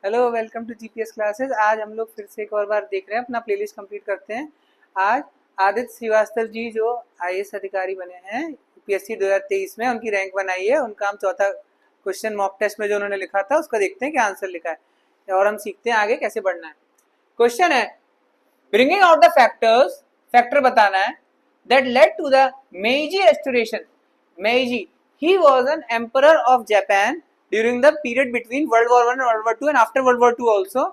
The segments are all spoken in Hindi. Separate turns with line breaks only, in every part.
Hello, welcome to GPS classes. आज हम लोग फिर से एक और बार देख रहे हैं, अपना प्लेलिस्ट कंप्लीट करते हैं। आज आदित्य श्रीवास्तव जी जो आईएएस अधिकारी बने हैं यूपीएससी 2023 में, उनकी रैंक बनाई है। उनका हम चौथा क्वेश्चन मॉक टेस्ट में जो उन्होंने लिखा था उसका देखते हैं क्या आंसर लिखा है और हम सीखते हैं आगे कैसे बढ़ना है। क्वेश्चन है, bringing out the factors, factor बताना है that led to the Meiji restoration. Meiji, he was an emperor of Japan during the period between World War I and World War II and after World War II also,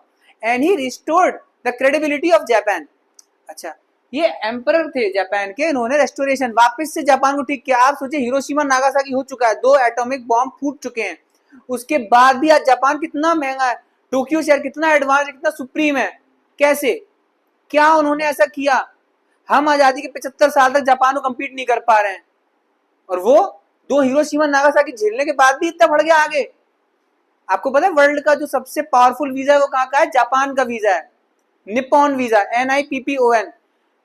and he restored the credibility of Japan. अच्छा, ये एम्परर थे जापान के, इन्होंने रेस्टोरेशन वापस से जापान को ठीक किया। आप सोचिए, हिरोशिमा नागासाकी हो चुका है, 2 एटॉमिक बॉम्ब फूट चुके हैं, उसके बाद भी आज जापान कितना महंगा है, टोक्यो शहर कितना एडवांस है, कितना सुप्रीम है। कैसे, क्या उन्होंने ऐसा किया? हम आजादी के 75 साल तक जापान को कम्पीट नहीं कर पा रहे हैं, और वो 2 हिरोशिमा नागासाकी झेलने के बाद भी इतना बढ़ गया आगे। आपको पता है वर्ल्ड का जो सबसे पावरफुल वीजा है वो कहाँ का है? जापान का वीजा है, Nippon visa, NIPPON,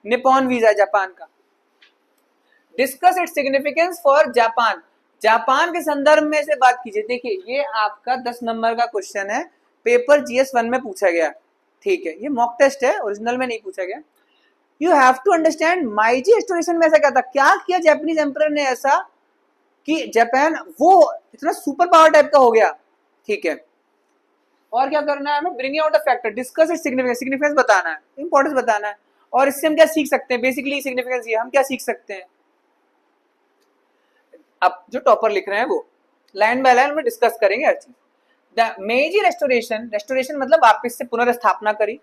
Nippon visa Japan का। Discuss its significance for Japan, Japan के संदर्भ में से बात कीजिए। देखिए, ये आपका 10 नंबर का क्वेश्चन है, पेपर GS1 में पूछा गया। ठीक है, ये मॉक टेस्ट है, ओरिजिनल में नहीं पूछा गया। You have to understand Meiji restoration में ऐसा क्या था, क्या किया जापानीज एम्परर ने ऐसा कि जापान वो इतना सुपर पावर टाइप का हो गया। ठीक है, और क्या करना है हमें? Bringing out the factor, discuss its significance, significance बताना है, इंपॉर्टेंस बताना है। और इससे हम क्या सीख सकते हैं? बेसिकली सिग्निफिकेंस ये हम क्या सीख सकते हैं। अब जो टॉपर लिख रहे हैं वो लाइन बाय लाइन में डिस्कस करेंगे हर चीज। द मेइजी रेस्टोरेशन, रेस्टोरेशन मतलब वापस से पुनर्स्थापना करी,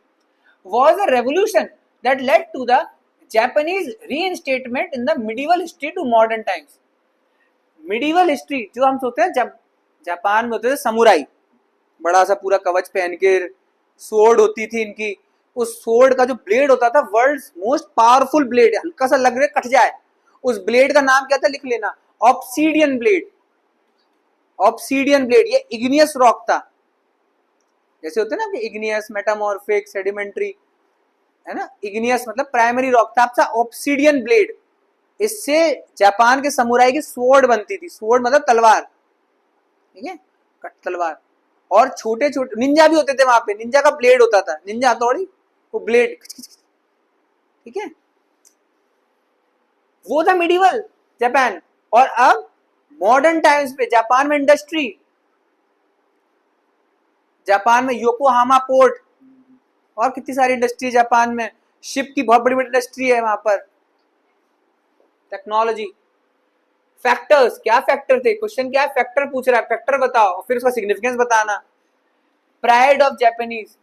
was a revolution that led to the Japanese reinstatement in the medieval history to modern times. Medieval history जो हम सोचते हैं, जब जापान में होते थे समुराई, बड़ा सा पूरा कवच पहन के, सोर्ड होती थी इनकी, उस सोर्ड का जो ब्लेड होता था वर्ल्ड मोस्ट पावरफुल ब्लेड, हल्का सा लग रहा है कट जाए, उस ब्लेड का नाम क्या था लिख लेना, ऑब्सीडियन ब्लेड। ऑब्सीडियन ब्लेड, ये इग्नियस रॉक था, जैसे होते हैं ना इग्नियस, मेटामॉर्फिक, सेडिमेंट्री, है ना। इग्नियस मतलब प्राइमरी रॉक था, आपका ऑब्सीडियन ब्लेड। इससे जापान के समुराई की स्वॉर्ड बनती थी, स्वॉर्ड मतलब तलवार, ठीक है, कट तलवार। और छोटे छोटे निंजा भी होते थे वहां पे, निंजा का ब्लेड होता था, निंजा हथौड़ी, वो ब्लेड, ठीक है, वो था मिडिवल जापान। और अब मॉडर्न टाइम्स पे जापान में इंडस्ट्री, जापान में योकोहामा पोर्ट और कितनी सारी इंडस्ट्री जापान में, शिप की बहुत बड़ी बड़ी इंडस्ट्री है वहां पर, टेक्नोलॉजी। फैक्टर्स, क्या फैक्टर थे? क्वेश्चन क्या है? फैक्टर पूछ रहा है, फैक्टर बताओ, फिर उसका सिग्निफिकेंस बताना। प्राइड ऑफ जापानीज,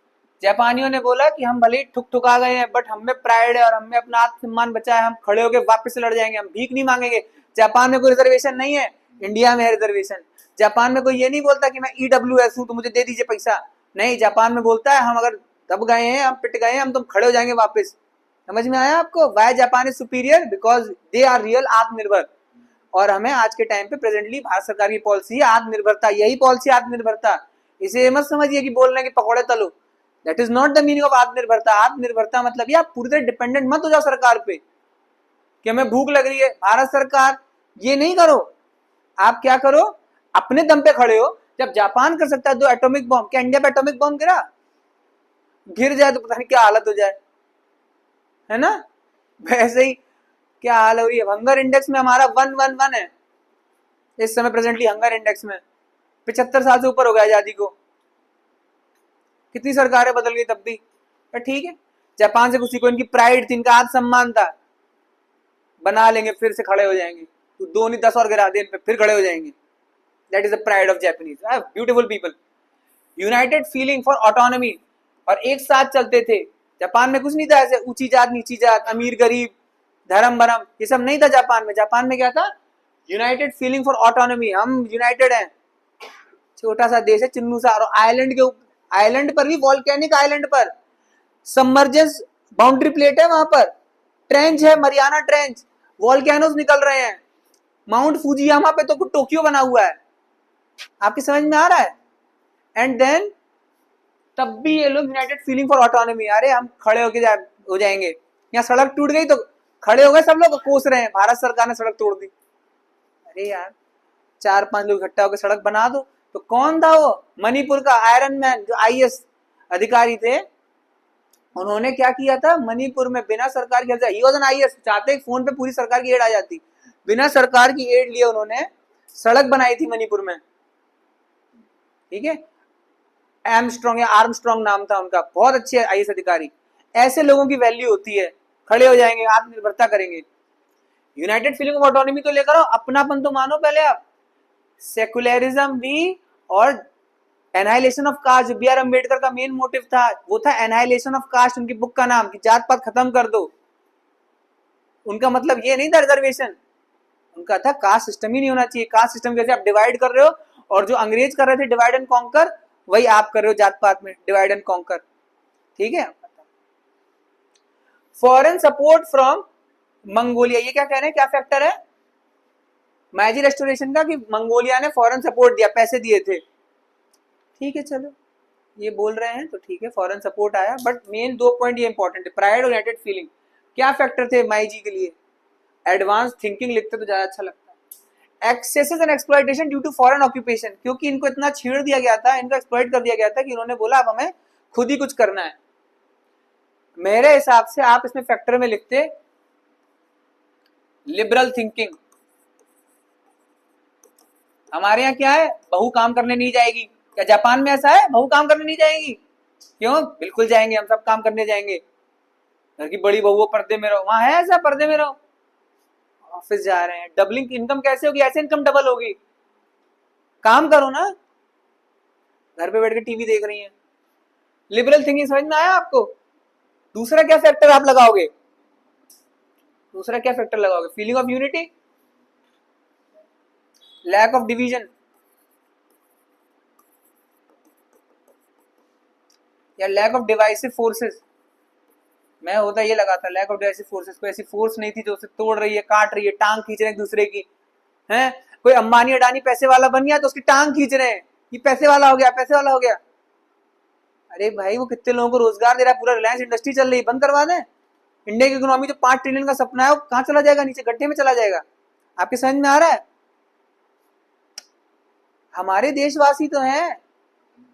जापानियों ने बोला कि हम भले ही ठुक ठुका गए हैं बट हम में प्राइड है और हमें अपना आत्मसम्मान बचा है, हम खड़े होकर वापस से लड़ जाएंगे, हम भीख नहीं मांगेंगे। जापान में कोई रिजर्वेशन नहीं है, इंडिया में है रिजर्वेशन। जापान में कोई ये नहीं बोलता कि मैं EWS हूं तो मुझे दे दीजिए पैसा, नहीं, जापान में बोलता है हम अगर दब गए हैं, हम पिट गए हैं, हम तुम खड़े हो जाएंगे वापस। समझ में आया आपको? Why Japan is superior? Because they are real आत्मनिर्भर। और हमें आज के टाइम पे प्रेजेंटली भारत सरकार की पॉलिसी है आत्मनिर्भरता, यही पॉलिसी आत्मनिर्भरता। इसे मत समझिए कि बोलने के पकौड़े तलो, that is not the meaning of आत्मनिर्भरता। आत्मनिर्भरता मतलब ये आप पूरी तरह डिपेंडेंट मत हो जाओ सरकार पे कि हमें भूख लग रही है, भारत सरकार, ये नहीं करो। आप क्या करो, अपने दम पे खड़े हो। जब जापान कर सकता है 2 एटॉमिक बॉम्ब, क्या इंडिया पे एटॉमिक बॉम्ब गिरा? गिर जाए तो पता नहीं क्या हालत हो जाए, है ना। वैसे ही क्या हाल हो रही है, हंगर इंडेक्स में हमारा 111 है इस समय प्रेजेंटली, हंगर इंडेक्स में 75 साल से ऊपर हो गया आजादी को। कितनी सरकारें बदल गई तब भी, पर ठीक है, जापान से किसी को इनकी प्राइड थी, इनका आत्मसम्मान था, बना लेंगे, फिर से खड़े हो जाएंगे, तो 2 नहीं 10 और गिरा दे, फिर खड़े हो जाएंगे। That is the pride of Japanese, beautiful people. United feeling for autonomy, और एक साथ चलते थे। जापान में कुछ नहीं था ऐसे ऊंची जात नीची जात, अमीर गरीब, धर्म भरम, ये सब नहीं था जापान में। जापान में क्या था? यूनाइटेड फीलिंग फॉर ऑटोनॉमी, हम यूनाइटेड हैं। छोटा सा देश है, चिन्नू सा, और आइलैंड के आइलैंड पर भी, वॉल्केनिक आइलैंड पर सबमर्जेस बाउंड्री प्लेट है, वहां पर ट्रेंच है, मरियाना ट्रेंच, वॉल्केनोस निकल रहे हैं। माउंट फुजियामा पे तो टोक्यो बना हुआ है, आपकी समझ में आ रहा है? एंड देन तब भी ये लोग यूनाइटेड फीलिंग फॉर ऑटोनॉमी, अरे हम खड़े होके हो जाएंगे। यहाँ सड़क टूट गई तो खड़े हो गए सब लोग, कोस रहे हैं, भारत सरकार ने सड़क तोड़ दी। अरे यार, 4-5 लोग इकट्ठा होकर सड़क बना दो, तो कौन था वो? मणिपुर का आयरन मैन, जो आईएएस अधिकारी थे, उन्होंने क्या किया था मणिपुर में बिना सरकार की, ही वाज एन आईएएस, चाहते फोन पे पूरी सरकार की एड आ जाती, बिना सरकार की एड लिए उन्होंने सड़क बनाई थी मणिपुर में, ठीक है। एमस्ट्रॉन्ग या आर्मस्ट्रॉन्ग नाम था उनका, बहुत अच्छे आईएएस अधिकारी। ऐसे लोगों की वैल्यू होती है, खड़े हो जाएंगे, आत्मनिर्भरता करेंगे। यूनाइटेड फीलिंग ऑफ ऑटोनॉमी तो लेकर आओ, अपनापन तो मानो पहले आप। सेकुलरिज्म भी, और एनाइलेशन ऑफ कास्ट, जो बी आर अम्बेडकर का मेन मोटिव था वो था एनाइलेशन ऑफ कास्ट, उनकी बुक का नाम, कि जात पात खत्म कर दो। उनका मतलब ये नहीं था रिजर्वेशन, उनका था कास्ट सिस्टम ही नहीं होना चाहिए। कास्ट सिस्टम कैसे आप डिवाइड कर रहे हो, और जो अंग्रेज कर रहे थे डिवाइड एंड कॉन्कर, वही आप कर रहे हो जात पात में, डिवाइड एंड कॉन्कर, ठीक है। फॉरेन सपोर्ट फ्रॉम मंगोलिया, ये क्या कह रहे हैं, क्या फैक्टर है मैजी रेस्टोरेशन का, कि मंगोलिया ने फॉरेन सपोर्ट दिया, पैसे दिए थे, ठीक है। चलो ये बोल रहे हैं तो ठीक है, फॉरेन सपोर्ट आया, बट मेन 2 पॉइंट ये इंपॉर्टेंट है, प्राइड और यूनाइटेड फीलिंग। क्या फैक्टर थे माईजी के लिए? एडवांस थिंकिंग लिखते तो ज्यादा अच्छा लगता है। Excesses and exploitation due to foreign occupation, क्योंकि इनको इतना छेड़ दिया गया था, इनको एक्सप्लॉइट कर दिया गया था, कि इन्होंने बोला अब हमें खुद ही कुछ करना है। मेरे हिसाब से आप इसमें फैक्टर में लिखते लिबरल थिंकिंग। हमारे यहाँ क्या है, बहू काम करने नहीं जाएगी, क्या जापान में ऐसा है बहू काम करने नहीं जाएगी? क्यों, बिल्कुल जाएंगे, हम सब काम करने जाएंगे। घर की बड़ी बहू पर्दे में रहो, वहां है ऐसा, पर्दे में रहो, ऑफिस जा रहे हैं। डबलिंग इनकम कैसे होगी? ऐसे इनकम डबल होगी, काम करो ना, घर पे बैठ के टीवी देख रही है। लिबरल थिंकिंग समझ में आया आपको? दूसरा क्या फैक्टर आप लगाओगे? दूसरा क्या फैक्टर लगाओगे? Feeling of unity, lack of division, या लैक ऑफ डिवाइसिव फोर्सेस। मैं होता ये लगा था, लैक ऑफ डिवाइसिव फोर्सेस, कोई ऐसी फोर्स नहीं थी जो उसे तोड़ रही है, काट रही है, टांग खींच रहे हैं एक दूसरे की, है। कोई अंबानी अडानी पैसे वाला बन गया तो उसकी टांग खींच रहे हैं, ये पैसे वाला हो गया, पैसे वाला हो गया। अरे भाई वो कितने लोगों को रोजगार दे रहा है, पूरा रिलायंस इंडस्ट्री चल रही है, बंद करवा दें। इंडिया की इकोनॉमी जो 5 ट्रिलियन का सपना है वो कहाँ चला जाएगा? नीचे गड्ढे में चला जाएगा। आपके समझ में आ रहा है? हमारे देशवासी तो हैं,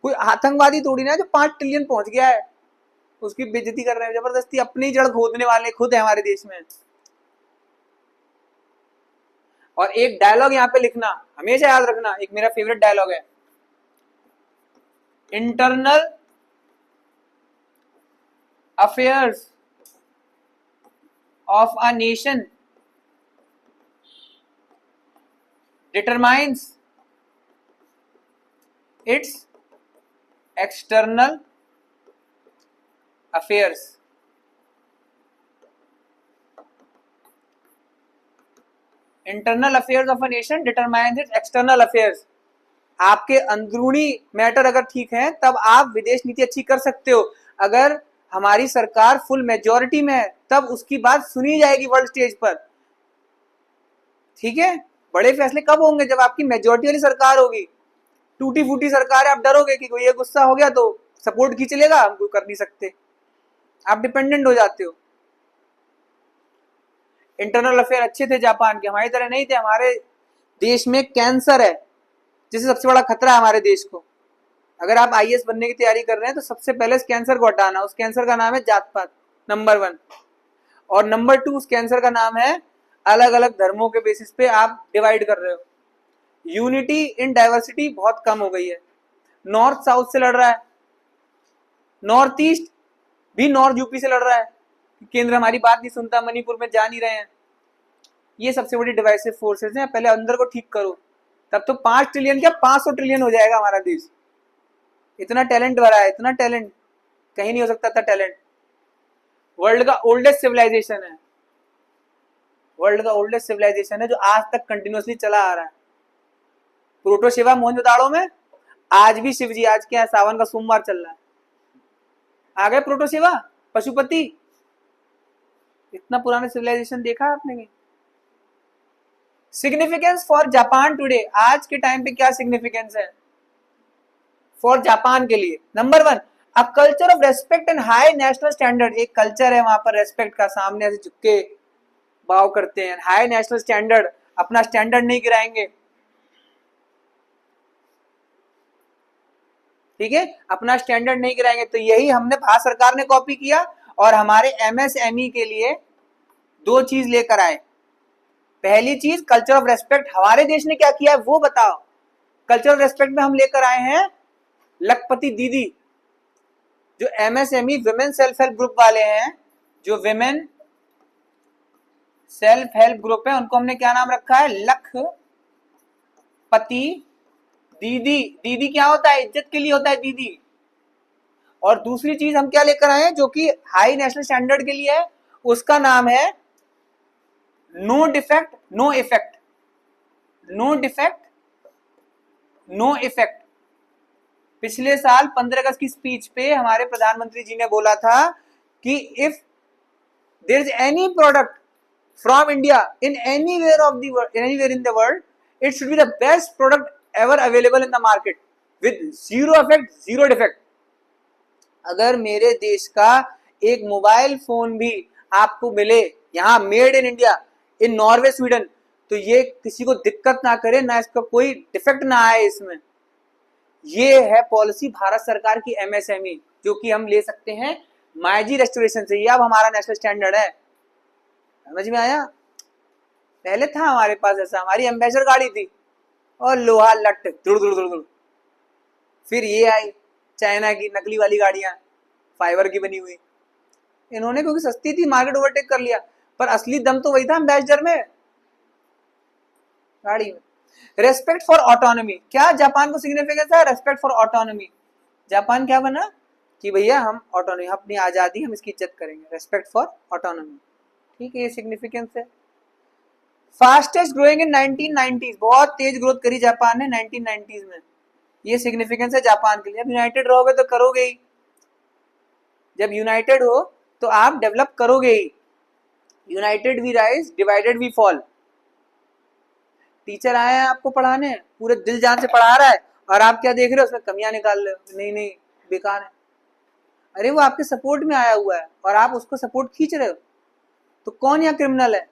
कोई आतंकवादी थोड़ी ना जो 5 ट्रिलियन पहुंच गया है, उसकी बेइज्जती कर रहे हैं जबरदस्ती। अपनी जड़ खोदने वाले खुद है हमारे देश में। और एक डायलॉग यहाँ पे लिखना, हमेशा याद रखना, एक मेरा फेवरेट डायलॉग है, internal affairs of a nation determines it's external affairs. Internal affairs of a nation determines it's external affairs. आपके अंदरूनी मैटर अगर ठीक है तब आप विदेश नीति अच्छी कर सकते हो। अगर हमारी सरकार फुल मेजॉरिटी में है तब उसकी बात सुनी जाएगी वर्ल्ड स्टेज पर, ठीक है। बड़े फैसले कब होंगे? जब आपकी मेजॉरिटी वाली सरकार होगी। टूटी फूटी सरकार है, आप डरोगे कि कोई ये गुस्सा हो गया तो सपोर्ट खींच लेगा, हम कोई कर नहीं सकते, आप डिपेंडेंट हो जाते हो। इंटरनल अफेयर अच्छे थे जापान के, हमारी तरह नहीं थे। हमारे देश में कैंसर है जिसे सबसे बड़ा खतरा है हमारे देश को। अगर आप आईएएस बनने की तैयारी कर रहे हैं तो सबसे पहले इस कैंसर को हटाना। उस कैंसर का नाम है जात पात, नंबर 1। और नंबर 2 उस कैंसर का नाम है अलग अलग धर्मों के बेसिस पे आप डिवाइड कर रहे हो। यूनिटी इन डाइवर्सिटी बहुत कम हो गई है। नॉर्थ साउथ से लड़ रहा है, नॉर्थ ईस्ट भी नॉर्थ यूपी से लड़ रहा है, केंद्र हमारी बात नहीं सुनता, मणिपुर में जा नहीं रहे हैं। ये सबसे बड़ी डिवाइसिव फोर्सेस हैं। पहले अंदर को ठीक करो, तब तो 5 ट्रिलियन क्या 500 ट्रिलियन हो जाएगा हमारा देश। इतना टैलेंट भरा है, इतना टैलेंट कहीं नहीं हो सकता था। टैलेंट वर्ल्ड का ओल्डेस्ट सिविलाइजेशन है, वर्ल्ड का ओल्डेस्ट सिविलाइजेशन है जो आज तक कंटिन्यूअसली चला आ रहा है। प्रोटो शिवा मोहनजोदाड़ो में आज भी शिव जी, आज क्या है, सावन का सोमवार चल रहा है, आ गए प्रोटो शिवा पशुपति। इतना पुराना सिविलाइजेशन देखा आपने नहीं? सिग्निफिकेंस फॉर जापान टुडे, आज के टाइम पे क्या सिग्निफिकेंस है फॉर जापान के लिए? Number 1, a culture of respect and high national standard. एक कल्चर है वहां पर रेस्पेक्ट का, सामने ऐसे झुक के बाव करते हैं। हाई नेशनल स्टैंडर्ड, अपना स्टैंडर्ड नहीं गिराएंगे। ठीक है, अपना स्टैंडर्ड नहीं गिराएंगे। तो यही हमने भारत सरकार ने कॉपी किया और हमारे एमएसएमई के लिए दो चीज लेकर आए। पहली चीज कल्चर ऑफ रेस्पेक्ट, हमारे देश ने क्या किया है वो बताओ। कल्चर ऑफ रेस्पेक्ट में हम लेकर आए हैं लखपति दीदी, जो MSME women self help group वाले हैं, जो विमेन सेल्फ हेल्प ग्रुप है, उनको हमने क्या नाम रखा है, लखपति दीदी। दीदी क्या होता है, इज्जत के लिए होता है दीदी। और दूसरी चीज हम क्या लेकर आए हैं जो कि हाई नेशनल स्टैंडर्ड के लिए है, उसका नाम है no defect no effect. No defect no effect. पिछले साल 15 अगस्त की स्पीच पे हमारे प्रधानमंत्री जी ने बोला था कि if there is any product from India in anywhere of the world, anywhere in the world, it should be the best product ever available in the market with zero effect zero defect. अगर मेरे देश का एक मोबाइल फोन भी आपको मिले यहाँ made in India in Norway Sweden, तो ये किसी को दिक्कत ना करे, ना इसका कोई डिफेक्ट ना आए इसमें। ये है पॉलिसी भारत सरकार की एमएसएमई, जो कि हम ले सकते हैं माइजी रेस्टोरेशन से। ये अब हमारा नेशनल स्टैंडर्ड है, समझ में आया। पहले था हमारे पास ऐसा, हमारी एम्बेसडर गाड़ी थी और लोहा लट दुड़ दुड़ दुड़ दुड़। फिर ये आई चाइना की नकली वाली गाड़ियां, फाइबर की बनी हुई। इन्होंने क्योंकि सस्ती थी मार्केट ओवरटेक कर लिया, पर असली दम तो वही था एम्बेसडर में, गाड़ी में। रेस्पेक्ट फॉर ऑटोनॉमी, क्या जापान को सिग्निफिकेंस है रेस्पेक्ट फॉर ऑटोनॉमी। जापान क्या बना कि भैया हम ऑटोनॉमी, अपनी आजादी, हम इसकी इज्जत करेंगे, रेस्पेक्ट फॉर ऑटोनॉमी। ठीक है, ये सिग्निफिकेंस है। फास्टेस्ट ग्रोइंग इन 1990s, बहुत तेज ग्रोथ करी जापान ने 1990s में, ये सिग्निफिकेंस है जापान के लिए। अब यूनाइटेड रहोगे तो करोगे ही, जब यूनाइटेड हो तो आप डेवलप करोगे ही। United we rise, divided we fall. Teacher आया है आपको पढ़ाने, पूरे दिल जान से पढ़ा रहा है, और आप क्या देख रहे हो, उसमें कमियां निकाल रहे हो, नहीं नहीं बेकार है। अरे वो आपके सपोर्ट में आया हुआ है और आप उसको सपोर्ट खींच रहे हो, तो कौन यहाँ क्रिमिनल है?